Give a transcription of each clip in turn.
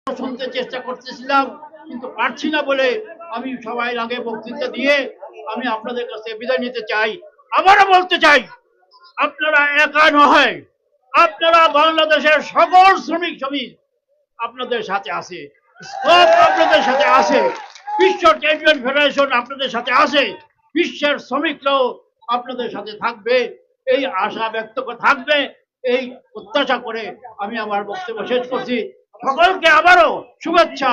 শুনতে চেষ্টা করতেছিলাম, কিন্তু পারছি না বলে আমি সবাই আগে বক্তৃতা দিয়ে আমি আপনাদের কাছে বিদায় নিতে চাই। আবারও বলতে চাই, আপনারা একা নয়, আপনারা বাংলাদেশের সকল শ্রমিক সমিতি আপনাদের সাথে আছে, স্কপ আপনাদের সাথে আছে, বিশ্ব ট্রেড ইউনিয়ন ফেডারেশন আপনাদের সাথে আছে, বিশ্বের শ্রমিকরাও আপনাদের সাথে থাকবে, এই আশা ব্যক্ত থাকবে, এই প্রত্যাশা করে আমি আমার বক্তব্য শেষ করছি। সকলকে আবারও শুভেচ্ছা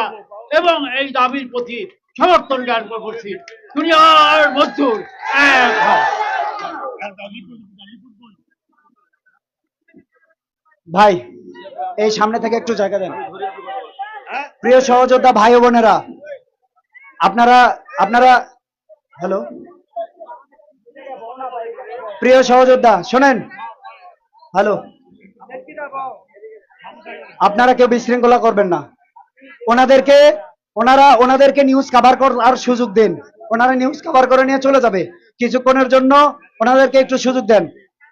এবং এই দাবির প্রতি সমর্থন জ্ঞাপন করছি। দুনিয়ার মজদুর এক হও। ভাই এই সামনে থেকে একটু জায়গা দেন। প্রিয় সহযোদ্ধা ভাই ও বোনেরা, আপনারা আপনারা হ্যালো, প্রিয় সহযোদ্ধা শোনেন, হ্যালো, আপনারা কেউ বিশৃঙ্খলা করবেন না। ওনাদেরকে নিউজ কভার করার সুযোগ দিন। ওনারা নিউজ কভার করে নিয়ে চলে যাবে, কিছুক্ষণের জন্য ওনাদেরকে একটু সুযোগ দেন।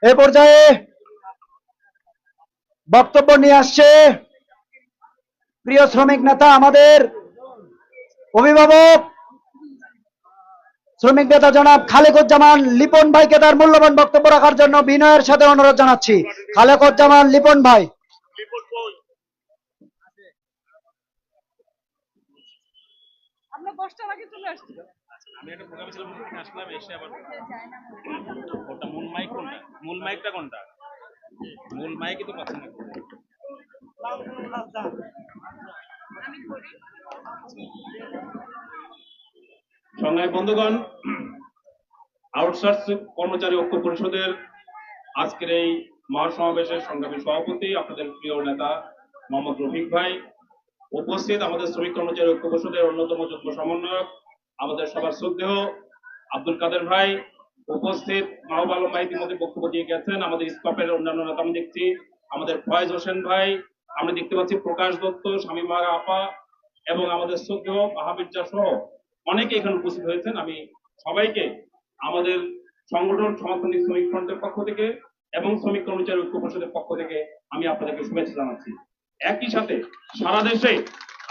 এই পর্যায়ে বক্তব্য নিয়ে আসছে প্রিয় শ্রমিক নেতা, আমাদের অভিভাবক শ্রমিক নেতা জনাব খালেকুজ্জামান লিপন ভাইকে তার মূল্যবান বক্তব্য রাখার জন্য বিনয়ের সাথে অনুরোধ জানাচ্ছি। খালেকুজ্জামান লিপন ভাই। আমি একটা প্রোগ্রামে ছিলাম, ওখানে আসলাম, এসে আবার ওটা মূল মাইক কোনটা, মূল মাইকটা কোনটা, মূল মাইকই তো পাচ্ছি না। সংগ্রামী বন্ধুগণ, আউটসোর্স কর্মচারী ঐক্য পরিষদের আজকের এই মহাসমাবেশের সংগ্রামী সভাপতি, আপনাদের প্রিয় নেতা মোহাম্মদ রফিক ভাই, উপস্থিত আমাদের শ্রমিক কর্মচারী ঐক্য পরিষদের অন্যতম যুগ্ম সমন্বয়ক আমাদের সবার শ্রদ্ধেয় আব্দুল কাদের ভাই, উপস্থিত মাহবুব আলম ভাই ইতিমধ্যে বক্তব্য দিয়ে গেছেন, আমাদের স্কপের অন্যান্য নেতা আমি দেখছি, আমাদের ফয়েজ হোসেন ভাই, আমরা দেখতে পাচ্ছি প্রকাশ দত্ত, শামীমা আপা এবং আমাদের শ্রদ্ধেয় মাহাবিরজা সহ অনেকে এখানে উপস্থিত হয়েছেন। আমি সবাইকে আমাদের সংগঠন সমাজতান্ত্রিক শ্রমিক ফ্রন্টের পক্ষ থেকে এবং শ্রমিক কর্মচারী ঐক্য পরিষদের পক্ষ থেকে আমি আপনাদেরকে শুভেচ্ছা জানাচ্ছি। একই সাথে সারা দেশে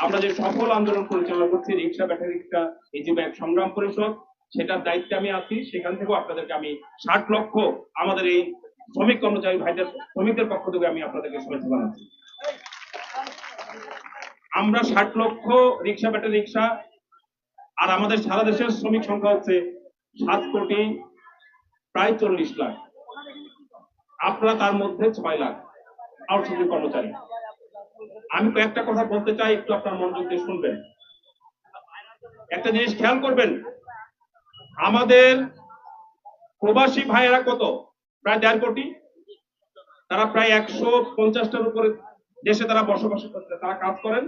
আমরা যে সফল আন্দোলন পরিচালনা করছি, রিক্সা ব্যাটারি রিক্সা এই যে এক সংগ্রাম পরিষদ, সেটার দায়িত্বে আমি আছি। সেখান থেকেও আপনাদেরকে আমি 60 লক্ষ আমাদের এই শ্রমিক কর্মচারী ভাইদের শ্রমিকদের পক্ষ থেকে আমি আপনাদেরকে শুভেচ্ছা জানাচ্ছি। আমরা 60 লক্ষ রিক্সা ব্যাটারি রিক্সা, আর আমাদের সারা দেশের শ্রমিক সংখ্যা হচ্ছে 7 কোটি প্রায় 40 লাখ, আপনারা তার মধ্যে 6 লাখ আউটসোর্সিং কর্মচারী। আমি কয়েকটা কথা বলতে চাই, একটু আপনার মনোযোগ দিয়ে শুনবেন। একটা জিনিস খেয়াল করবেন, আমাদের প্রবাসী ভাইয়েরা কত, প্রায় 1.5 কোটি, তারা প্রায় 150টার উপরে দেশে তারা বসবাস করতে, তারা কাজ করেন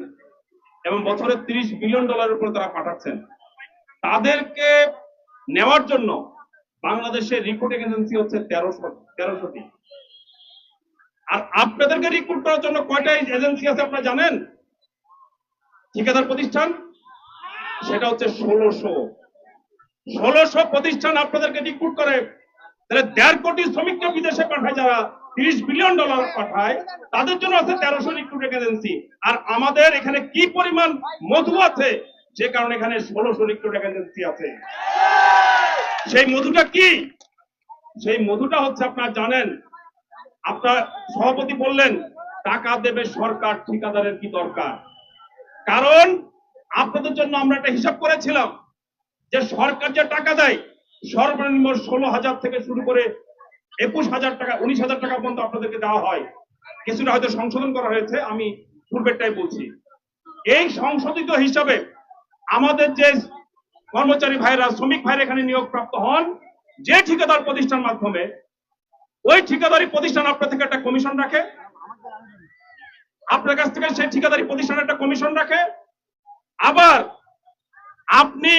এবং বছরে $30 বিলিয়ন উপরে তারা পাঠাচ্ছেন। তাদেরকে নেওয়ার জন্য বাংলাদেশের রিক্রুটিং এজেন্সি হচ্ছে 1300টি। আর আপনাদেরকে রিক্রুট করার জন্য কয়টা এজেন্সি আছে আপনারা জানেন? ঠিকাদার প্রতিষ্ঠান, সেটা হচ্ছে 1600 প্রতিষ্ঠান আপনাদেরকে রিক্রুট করে। তাহলে 1.5 কোটি শ্রমিককে বিদেশে পাঠায়, যারা $30 বিলিয়ন পাঠায়, তাদের জন্য আছে 1300 রিক্রুটিং এজেন্সি। আর আমাদের এখানে কি পরিমাণ মধু আছে, যে কারণে এখানে 1600 রিক্রুটিং এজেন্সি আছে। সেই মধুটা কি? সেই মধুটা হচ্ছে আপনারা জানেন, আপনার সভাপতি বললেন টাকা দেবে সরকার, ঠিকাদারের কি দরকার? কারণ আপনাদের জন্য আমরা একটা হিসাব করেছিলাম যে সরকার যে টাকা দেয় সর্বনিম্ন 16,000 থেকে শুরু করে 21,000 টাকা, 19,000 টাকা পর্যন্ত আপনাদেরকে দেওয়া হয়। কিছুটা হয়তো সংশোধন করা হয়েছে, আমি পূর্বেরটাই বলছি। এই সংশোধিত হিসাবে আমাদের যে কর্মচারী ভাইরা, শ্রমিক ভাইরা এখানে নিয়োগ প্রাপ্ত হন, যে ঠিকাদার প্রতিষ্ঠান মাধ্যমে, ওই ঠিকাদারি প্রতিষ্ঠান আপনার থেকে একটা কমিশন রাখে, আপনার কাছ থেকে সেই ঠিকাদারি প্রতিষ্ঠান একটা কমিশন রাখে। আবার আপনি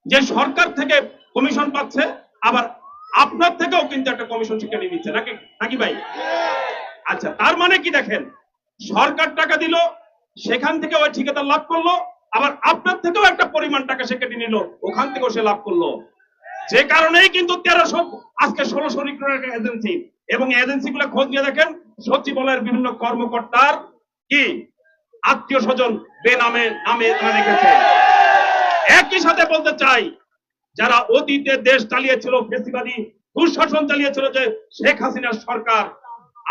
যে সরকার থেকে কমিশন পাচ্ছে, আবার আপনার থেকেও কিন্তু একটা কমিশন সেখানে নিচ্ছে, নাকি ভাই? আচ্ছা, তার মানে কি দেখেন, সরকার টাকা দিল, সেখান থেকে ওই ঠিকাদার লাভ করলো, আবার আপনার থেকেও একটা পরিমাণ টাকা সে কেটে নিল, ওখান থেকেও সে লাভ করলো। যে কারণেই কিন্তু 1300 আজকে 1600 রিক্রুটিং এজেন্সি, এবং এজেন্সি গুলো খোঁজ নিয়ে দেখেন সচিবালয়ের বিভিন্ন কর্মকর্তার কি আত্মীয় স্বজন বেনামে নামে তারা রেখেছে। একই সাথে বলতে চাই, যারা অতীতে দেশ চালিয়েছিল, ফেসিবাদী দুঃশাসন চালিয়েছিল, যে শেখ হাসিনার সরকার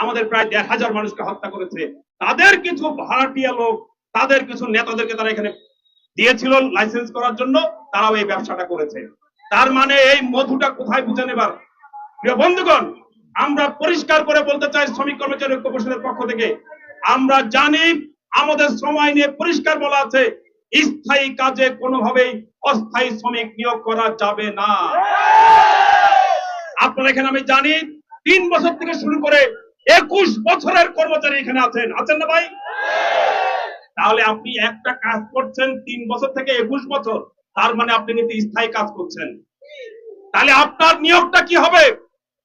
আমাদের প্রায় ১,৫০০ মানুষকে হত্যা করেছে, তাদের কিছু ভাড়াটিয়া লোক, তাদের কিছু নেতাদেরকে তারা এখানে দিয়েছিল লাইসেন্স করার জন্য, তারাও এই ব্যবসাটা করেছে। তার মানে এই মধুটা কোথায় বুঝে নেবার? প্রিয় বন্ধুগণ, আমরা পরিষ্কার করে বলতে চাই শ্রমিক কর্মচারী ঐক্য পরিষদের পক্ষ থেকে, আমরা জানি আমাদের শ্রম আইনে পরিষ্কার বলা আছে, স্থায়ী কাজে কোনোভাবেই অস্থায়ী শ্রমিক নিয়োগ করা যাবে না। আপনারা এখানে আমি জানি ৩ বছর থেকে শুরু করে ২১ বছরের কর্মচারী এখানে আছেন না ভাই? তাহলে আপনি একটা কাজ করছেন ৩ বছর থেকে ২১ বছর, তার মানে আপনি কিন্তু স্থায়ী কাজ করছেন। তাহলে আপনার নিয়োগটা কি হবে?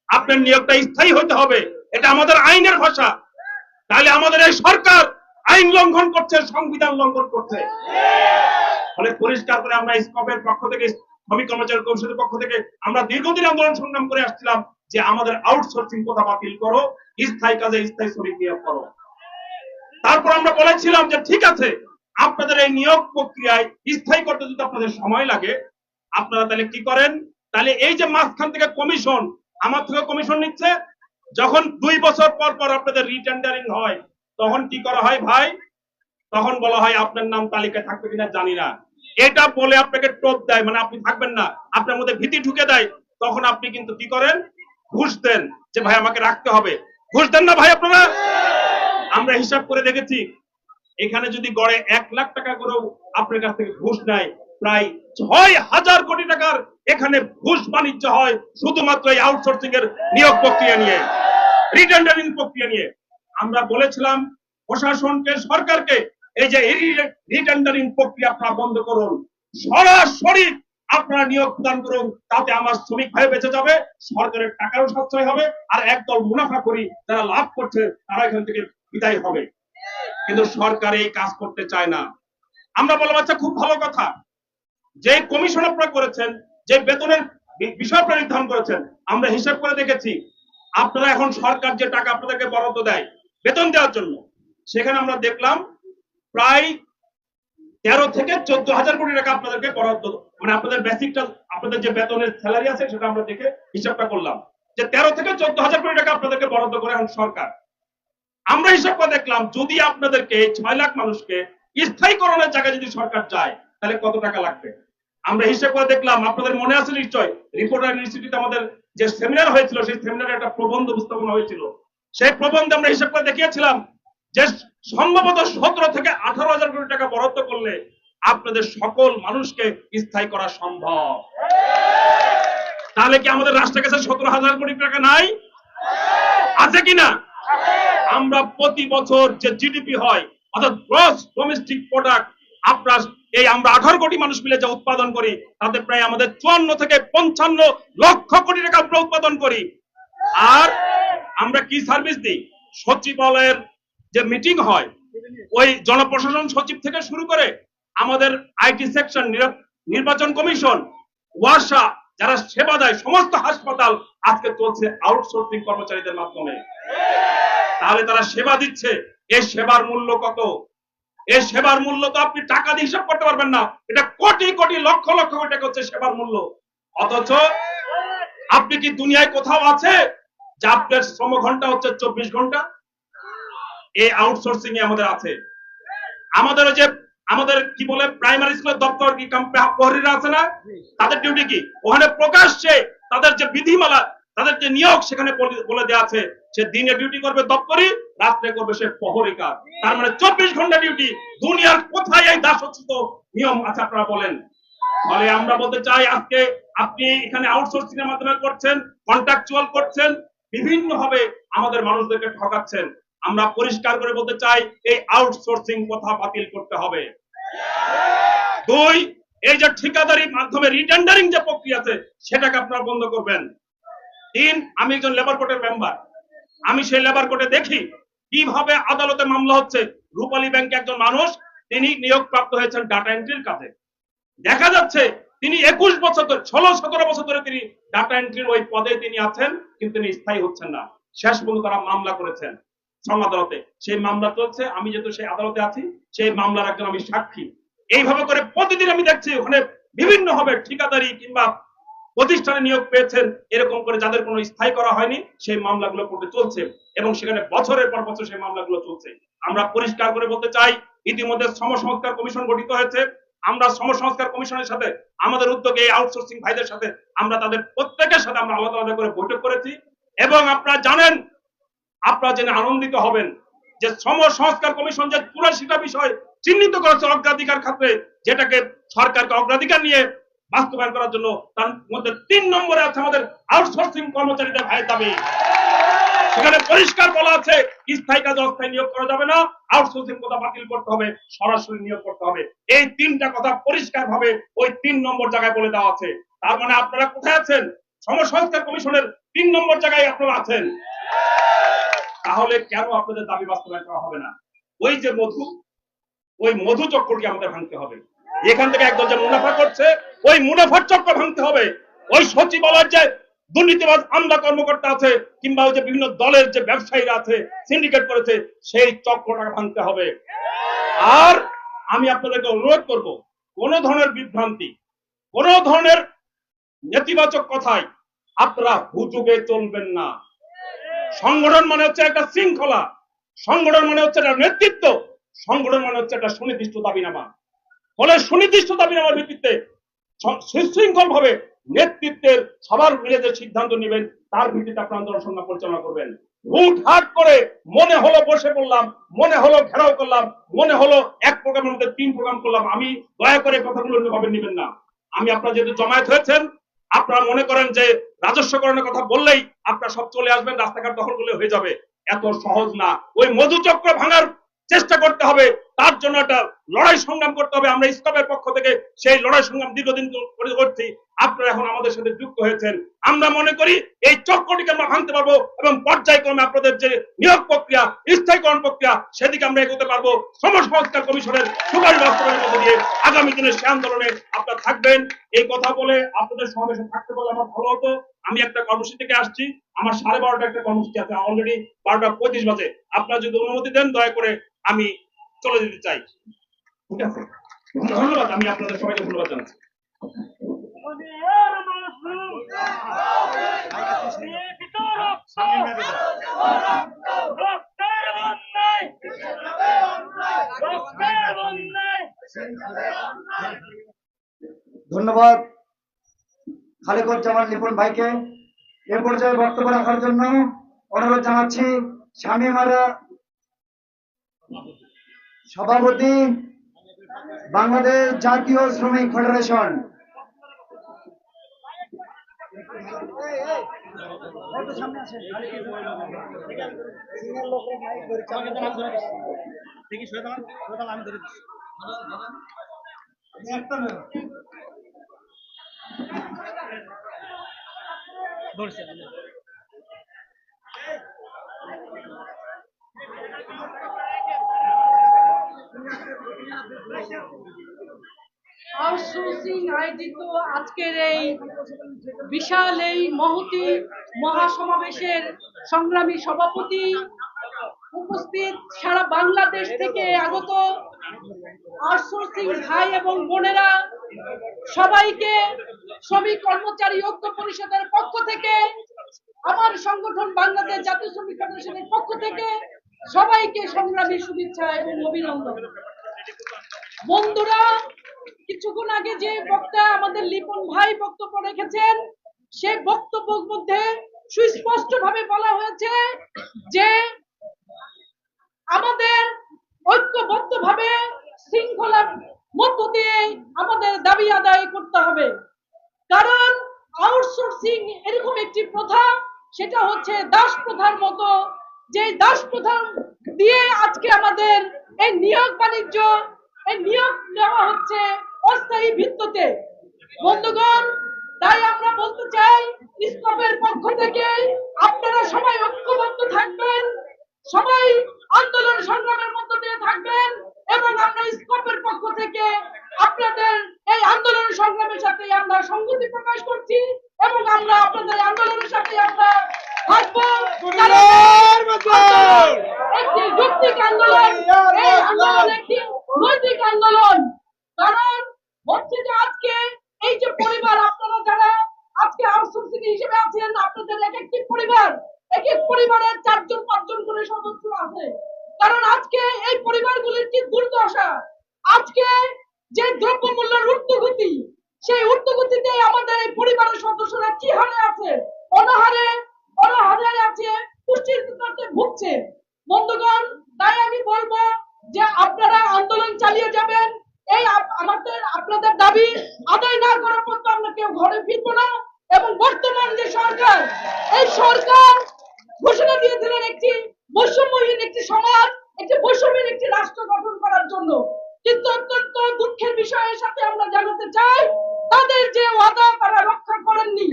আপনার নিয়োগটা স্থায়ী হতে হবে, এটা আমাদের আইনের ভাষা। তাহলে আমাদের এই সরকার আইন লঙ্ঘন করছে, সংবিধান লঙ্ঘন করছে। ফলে পরিষ্কার করে আমরা স্কপের পক্ষ থেকে, শ্রমিক কর্মচারী কমিশনের পক্ষ থেকে আমরা দীর্ঘদিন আন্দোলন সংগ্রাম করে আসছিলাম যে আমাদের আউটসোর্সিং কথা বাতিল করো, স্থায়ী কাজে স্থায়ী শ্রমিক নিয়োগ করো। তারপর আমরা বলেছিলাম যে ঠিক আছে, আপনাদের এই নিয়োগ প্রক্রিয়ায় স্থায়ী করতে যদি আপনাদের সময় লাগে, আপনারা তাহলে কি করেন? তাহলে এই যে মাঝখান থেকে কমিশন, আমার থেকে কমিশন নিচ্ছে, যখন ২ বছর পর পর আপনাদের রিটেন্ডারিং হয়, তখন কি করা হয় ভাই? তখন বলা হয় আপনার নাম তালিকায় থাকবে কিনা জানি না, এটা বলে আপনাকে টোপ দেয়, মানে আপনি থাকবেন না, আপনার মধ্যে ভীতি ঢুকে দেয়। তখন আপনি কিন্তু কি করেন? ঘুষ দেন, যে ভাই আমাকে রাখতে হবে। ঘুষ দেন না ভাই আপনারা? আমরা হিসাব করে দেখেছি, এখানে যদি গড়ে ১ লাখ টাকা করেও আপনার কাছ থেকে ঘুষ নেয়, প্রায় ৬,০০০ কোটি টাকার এখানে ঘুষ বাণিজ্য হয় শুধুমাত্র এই আউটসোর্সিং এর নিয়োগ প্রক্রিয়া নিয়ে, রিটেন্ডারিং প্রক্রিয়া নিয়ে। আমরা বলেছিলাম প্রশাসনকে, সরকারকে, এই যে রিটেন্ডারিং প্রক্রিয়া আপনারা বন্ধ করুন, সরাসরি আপনারা নিয়োগ প্রদান করুন, তাতে আমার শ্রমিক ভাই বেঁচে যাবে, সরকারের টাকারও সাশ্রয় হবে, আর একদল মুনাফা করি যারা লাভ করছে তারা এখান থেকে বিদায় হবে। কিন্তু সরকার এই কাজ করতে চায় না। আমরা বললাম আচ্ছা খুব ভালো কথা, যে কমিশন আপনারা করেছেন, যে বেতনের বিষয় আপনারা নির্ধারণ করেছেন, আমরা হিসাব করে দেখেছি, আপনারা এখন সরকার যে টাকা আপনাদেরকে বরাদ্দ দেয় বেতন দেওয়ার জন্য, সেখানে আমরা দেখলাম প্রায় ১৩ থেকে ১৪,০০০ কোটি টাকা আপনাদেরকে বরাদ্দ, মানে আপনাদের বেসিকটা, আপনাদের যে বেতনের স্যালারি আছে সেটা আমরা দেখে হিসাবটা করলাম যে ১৩ থেকে ১৪,০০০ কোটি টাকা আপনাদেরকে বরাদ্দ করে এখন সরকার। আমরা হিসাব করে দেখলাম যদি আপনাদেরকে ৬ লাখ মানুষকে স্থায়ীকরণের জায়গায় যদি সরকার চায়, তাহলে কত টাকা লাগবে? আমরা হিসাব করে দেখলাম, আপনাদের মনে আছে নিশ্চয়, রিপোর্টার ইনস্টিটিউটে আমাদের যে সেমিনার হয়েছিল, সেই সেমিনারে একটা প্রবন্ধ উপস্থাপন হয়েছিল। সেই প্রবন্ধে আমরা হিসাব করে দেখিয়েছিলাম যে সম্ভবত ১৭ থেকে ১৮,০০০ কোটি টাকা বরাদ্দ করলে আপনাদের সকল মানুষকে স্থায়ী করা সম্ভব। তাহলে কি আমাদের রাষ্ট্রের কাছে ১৭,০০০ কোটি টাকা নাই? আছে কিনা? আমরা প্রতি বছর যে জিডিপি হয়, অর্থাৎ গ্রস ডোমেস্টিক প্রোডাক্ট, আপনার এই আমরা ১৮ কোটি মানুষ মিলে যা উৎপাদন করি, তাতে প্রায় আমাদের ৫৪ থেকে ৫৫ লক্ষ কোটি টাকা আমরা উৎপাদন করি। আর আমরা কি সার্ভিস দিই? সচিবালয়ের যে মিটিং হয়, ওই জনপ্রশাসন সচিব থেকে শুরু করে আমাদের আইটি সেকশন, নির্বাচন কমিশন, ওয়াসা, যারা সেবা দেয়, সমস্ত হাসপাতাল আজকে চলছে আউটসোর্সিং কর্মচারীদের মাধ্যমে। তাহলে তারা সেবা দিচ্ছে, এই সেবার মূল্য কত? এই সেবার মূল্য তো আপনি টাকা দিয়ে হিসাব করতে পারবেন না, এটা কোটি কোটি লক্ষ লক্ষ কোটি টাকা হচ্ছে সেবার মূল্য। অথচ আপনি কি দুনিয়ায় কোথাও আছে যে আপনার শ্রম ঘন্টা হচ্ছে ২৪ ঘন্টা? এই আউটসোর্সিং এ আমাদের আছে। আমাদের কি বলে প্রাইমারি স্কুলের দপ্তর কি প্রহরীরা আছে না, তাদের ডিউটি কি? ওখানে প্রকাশ্যে তাদের যে বিধিমালা, তাদের যে নিয়োগ, সেখানে বলে দেওয়া আছে সে দিনে ডিউটি করবে দপ্তরি, রাত্রে করবে সে প্রহরী কাজ। তার মানে ২৪ ঘন্টা ডিউটি। দুনিয়ার কোথায় এই দাসত্ব নিয়ম আছে আপনারা বলেন? ফলে আমরা বলতে চাই, আজকে আপনি এখানে আউটসোর্সিং এর মাধ্যমে করছেন, কন্ট্রাকচুয়াল করছেন, বিভিন্ন ভাবে আমাদের মানুষদেরকে ঠকাচ্ছেন। আমরা পরিষ্কার করে বলতে চাই, এই আউটসোর্সিং কথা বাতিল করতে হবে। ২, এই যে ঠিকাদারির মাধ্যমে রিটেন্ডারিং যে প্রক্রিয়া আছে, সেটাকে আপনারা বন্ধ করবেন। ৩, আমি একজন লেবার কোর্টের মেম্বার, আমি সেই লেবার কোর্টে দেখি কিভাবে আদালতে মামলা হচ্ছে। রূপালী ব্যাংকে একজন মানুষ, তিনি নিয়োগপ্রাপ্ত হয়েছেন ডাটা এন্ট্রির কাজে। দেখা যাচ্ছে তিনি ২১ বছর ধরে, ১৬-১৭ বছর ধরে তিনি ডাটা এন্ট্রির ওই পদে তিনি আছেন, কিন্তু তিনি স্থায়ী হচ্ছেন না। শেষ পর্যন্ত তারা মামলা করেছেন। শ্রম আদালতে, সেই মামলা চলছে। আমি যেহেতু সেই আদালতে আছি, সেই মামলার একজন আমি সাক্ষী। এইভাবে করে প্রতিদিন আমি দেখছি ওখানে বিভিন্ন ভাবে ঠিকাদারি কিংবা প্রতিষ্ঠানে নিয়োগ পেয়েছেন এরকম করে যাদের কোনো স্থায়ী করা হয়নি, সেই মামলাগুলো কোর্টে চলছে এবং সেখানে বছরের পর বছর সেই মামলাগুলো চলছে। আমরা পরিষ্কার করে বলতে চাই, ইতিমধ্যে শ্রম সংস্কার কমিশন গঠিত হয়েছে। আমরা শ্রম সংস্কার কমিশনের সাথে আমাদের উদ্যোগে এই আউটসোর্সিং ভাইদের সাথে আমরা তাদের প্রত্যেকের সাথে আমরা আলাদা আলাদা করে বৈঠক করেছি এবং আপনারা জানেন, আপনারা জেনে আনন্দিত হবেন যে শ্রম সংস্কার কমিশন যে 84টা বিষয় চিহ্নিত করেছে অগ্রাধিকার ক্ষেত্রে, যেটাকে সরকারকে অগ্রাধিকার নিয়ে বাস্তবায়ন করার জন্য, তার মধ্যে 3 নম্বরে আছে আমাদের আউটসোর্সিং কর্মচারীদের ভাইয়ের দাবি। সেখানে পরিষ্কার বলা আছে স্থায়ী কাজে অস্থায়ী নিয়োগ করা যাবে না, আউটসোর্সিং কথা বাতিল করতে হবে, সরাসরি নিয়োগ করতে হবে। এই 3টা কথা পরিষ্কার ভাবে ওই 3 নম্বর জায়গায় বলে দেওয়া আছে। তার মানে আপনারা কোথায় আছেন? শ্রম সংস্কার কমিশনের 3 নম্বর জায়গায় আপনারা আছেন। তাহলে কেন আপনাদের দাবি বাস্তবায়ন করা হবে না? ওই যে ওই মধু চক্রটি আমাদের ভাঙতে হবে। এখান থেকে একদল যে মুনাফা করছে, ওই মুনাফার চক্র ভাঙতে হবে। ওই সচিবালয়ের যে দুর্নীতিবাজ আমলা কর্মকর্তা আছে কিংবা ওই যে বিভিন্ন দলের যে ব্যবসায়ীরা আছে, সিন্ডিকেট করেছে, সেই চক্রটাকে ভাঙতে হবে। আর আমি আপনাদেরকে অনুরোধ করব, কোন ধরনের বিভ্রান্তি, কোন ধরনের নেতিবাচক কথায় আপনারা হুজুগে চলবেন না। সংগঠন মানে হচ্ছে একটা শৃঙ্খলা, সংগঠন মানে হচ্ছে একটা নেতৃত্ব, সংগঠন মানে হচ্ছে একটা সুনির্দিষ্ট দাবিনামা। ফলে সুনির্দিষ্ট দাবিনামার ভিত্তিতে সুশৃঙ্খল ভাবে নেতৃত্বের সবার মিলে যে সিদ্ধান্ত নেবেন, তার ভিত্তিতে আপনার আন্দোলন সংগ্রাম পরিচালনা করবেন। হুটহাট করে মনে হলো বসে পড়লাম, মনে হলো ঘেরাও করলাম, মনে হলো এক প্রোগ্রামের মধ্যে 3 প্রোগ্রাম করলাম, আমি দয়া করে কথাগুলো অন্যভাবে নেবেন না। আমি আপনারা যেহেতু জমায়েত হয়েছেন, আপনারা মনে করেন যে রাজস্বকরণের কথা বললেই আপনারা সব চলে আসবেন, রাস্তাঘাট দখল করলে হয়ে যাবে, এত সহজ না। ওই মধুচক্র ভাঙার চেষ্টা করতে হবে, তার জন্য একটা লড়াই সংগ্রাম করতে হবে। আমরা ইসলামের পক্ষ থেকে সেই লড়াই সংগ্রাম দীর্ঘদিন করে করছি। আপনারা এখন আমাদের সাথে যুক্ত হয়েছেন। আমরা মনে করি এই চক্রটিকে আমরা ভাঙতে পারবো এবং পর্যায়ক্রমে আপনাদের যে নিয়োগ প্রক্রিয়া, স্থায়ীকরণ প্রক্রিয়া, সেদিকে আমরা এগোতে পারবো। শ্রম সংস্কার কমিশনের সুপারিশ বাস্তবায়নের মধ্যে দিয়ে আগামী দিনে সে আন্দোলনে আপনারা থাকবেন। এই কথা বলে আপনাদের সমাবেশে থাকতে পারলে আমার ভালো হতো। আমি একটা কর্মসূচি থেকে আসছি, আমার 12:30টা একটা কর্মসূচি আছে, অলরেডি 12:35 বাজে। আপনারা যদি অনুমতি দেন, দয়া করে আমি চলে যেতে চাই। ঠিক আছে, ধন্যবাদ। আমি আপনাদের সবাইকে ধন্যবাদ জানাচ্ছি। ধন্যবাদ খালেকুজ্জামান লিপন ভাইকে। এ পর্যায়ে বক্তব্য রাখার জন্য অনুরোধ জানাচ্ছি শামীমারা সভাপতি, বাংলাদেশ জাতীয় শ্রমিক ফেডারেশন। আউটসোর্সিং আয়োজিত আজকের এই বিশাল এই মহতি মহাসমাবেশের সংগ্রামী সভাপতি, উপস্থিত সারা বাংলাদেশ থেকে আগত আউটসোর্সিং ভাই এবং বোনেরা, সবাইকে শ্রমিক কর্মচারী ঐক্য পরিষদের পক্ষ থেকে, আমার সংগঠন বাংলাদেশ জাতীয় শ্রমিক ফেডারেশনের পক্ষ থেকে সবাইকে সংগ্রামী শুভেচ্ছা এবং অভিনন্দন। বন্ধুরা, কিছুক্ষণ আগে যে বক্তা আমাদের লিপন ভাই বক্তব্য রেখেছেন, সেই বক্তব্যের মধ্যে সুস্পষ্ট ভাবে বলা হয়েছে যে আমাদের ঐক্যবদ্ধ ভাবে শৃঙ্খলার মধ্য দিয়ে আমাদের দাবি আদায় করতে হবে। কারণ আউটসোর্সিং এরকম একটি প্রথা, সেটা হচ্ছে দাস প্রথার মতো, যে দাস প্রথা দিয়ে আজকে আমাদের এই নিয়োগ বাণিজ্য, এই নিয়োগ নেওয়া হচ্ছে অস্থায়ী ভিত্তিতে। বন্ধুগণ, তাই আমরা বলতে চাই, ইসলামের পক্ষ থেকে আপনারা সবাই ঐক্যবদ্ধ থাকবেন, সবাই আন্দোলন সংগ্রামের মধ্য দিয়ে থাকবেন এবং আমরা ইসলামের পক্ষ থেকে আপনাদের এই আন্দোলন সংগ্রামের সাথে আমরা সংহতি প্রকাশ করছি এবং আমরা আপনাদের আন্দোলনের সাথে আমরা থাকবো, কারণ একটি যৌক্তিক আন্দোলন, এই আন্দোলন একটি নৈতিক আন্দোলন। কারণ হচ্ছে যে আজকে এই যে পরিবার, আপনারা যারা আজকে আউটসোর্সিং হিসেবে আছেন, আপনাদের এক একটি পরিবার, এক এক পরিবারের 4-5 করে সদস্য আছে। কারণ আজকে এই পরিবারগুলির কি দুর্দশা, আজকে যে দ্রব্যমূল্যের ঊর্ধ্বগতি, সেই ঊর্ধ্বগতিতে আমাদের এই পরিবারের সদস্যরা কি হারে আছে, অনাহারে অনাহারে আছে, পুষ্টিহীনতাতে ভুগছে। বন্ধুগণ, তাই আমি বলবো যে আপনারা আন্দোলন চালিয়ে যাবেন। এই আমাদের আপনাদের দাবি আদায় না করার পর তো আমরা কেউ ঘরে ফিরবো না। এবং বর্তমান যে সরকার, এই সরকার ঘোষণা দিয়েছিলেন একটি বৈষম্যহীন একটি সমাজ, একটি বৈষম্যহীন একটি রাষ্ট্র গঠন করার জন্য। কিন্তু অত্যন্ত দুঃখের বিষয়ের সাথে আমরা জানাতে চাই, তাদের যে ওয়াদা তারা রক্ষা করেননি।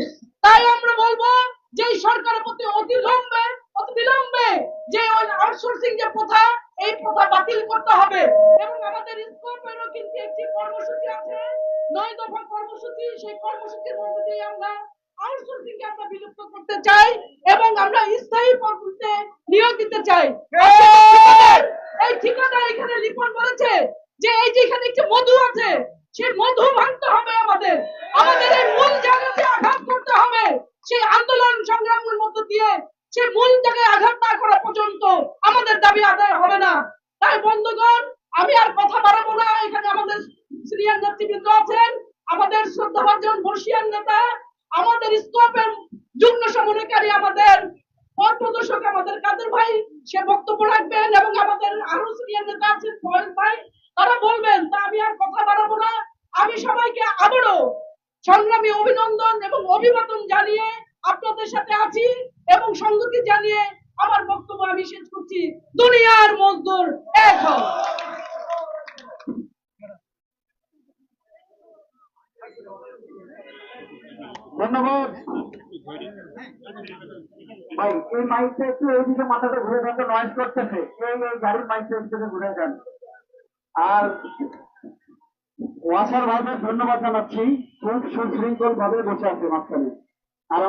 তাই আমরা বলবো যে এই সরকারের প্রতি অতিবিলম্বে যে আউটসোর্সিং যে প্রথা, এই প্রথা বাতিল করতে হবে। এবং আমাদের স্কোপেরও কিন্তু একটি কর্মসূচি আছে, 9 দফা কর্মসূচি। সেই কর্মসূচির মধ্যে দিয়ে আমরা আউটসোর্সিং কে আমরা বিলুপ্ত করতে চাই এবং আমরা স্থায়ী পদ্ধতিতে নিয়োগ দিতে চাই। এই ঠিকাদার এখানে লিখন বলেছে যে এই যে এখানে একটি মধু আছে, সেই মধু ভাঙতে হবে। আমাদের এই মূল জায়গাতে আঘাত করতে হবে। সেই আন্দোলন সংগ্রামের মধ্য দিয়ে সেই মূল জায়গায় আঘাত না করা পর্যন্ত আমাদের দাবি আদায় হবে না। তাই বন্ধুগণ, আমি আর কথা বাড়াবো না। এখানে আমাদের সিনিয়র নেতৃবৃন্দ আছেন, আমাদের শ্রদ্ধাভাজন বর্ষিয়ান নেতা, আমাদের স্কোপের যুগ্ম সমন্বয়কারী, আমাদের পথ প্রদর্শক আমাদের কাদের ভাই, সে বক্তব্য রাখবেন, এবং আমাদের আরো সিনিয়র নেতা আছেন ফয়েজ ভাই, তারা বলবেন। তা আমি আর কথা বাড়াবো না। আমি সবাইকে আবারও সংগ্রামী অভিনন্দন এবং অভিবাদন জানিয়ে আপনাদের সাথে আছি এবং সংগতি জানিয়ে আমার বক্তব্য আমি শেষ করছি। দুনিয়ার মজদুর এক হও। ধন্যবাদ ভাই। এই মাইকটা একটু এইদিকে মাথাটা ঘুরে যান, নয়েজ করতেছে। এই গাড়ির মাইকটা একটু ঘুরে যান। আর ওয়াসার ভাইদের ধন্যবাদ জানাচ্ছি, খুব সুশৃঙ্খল ভাবে বসে আছে মাঝখানে। আর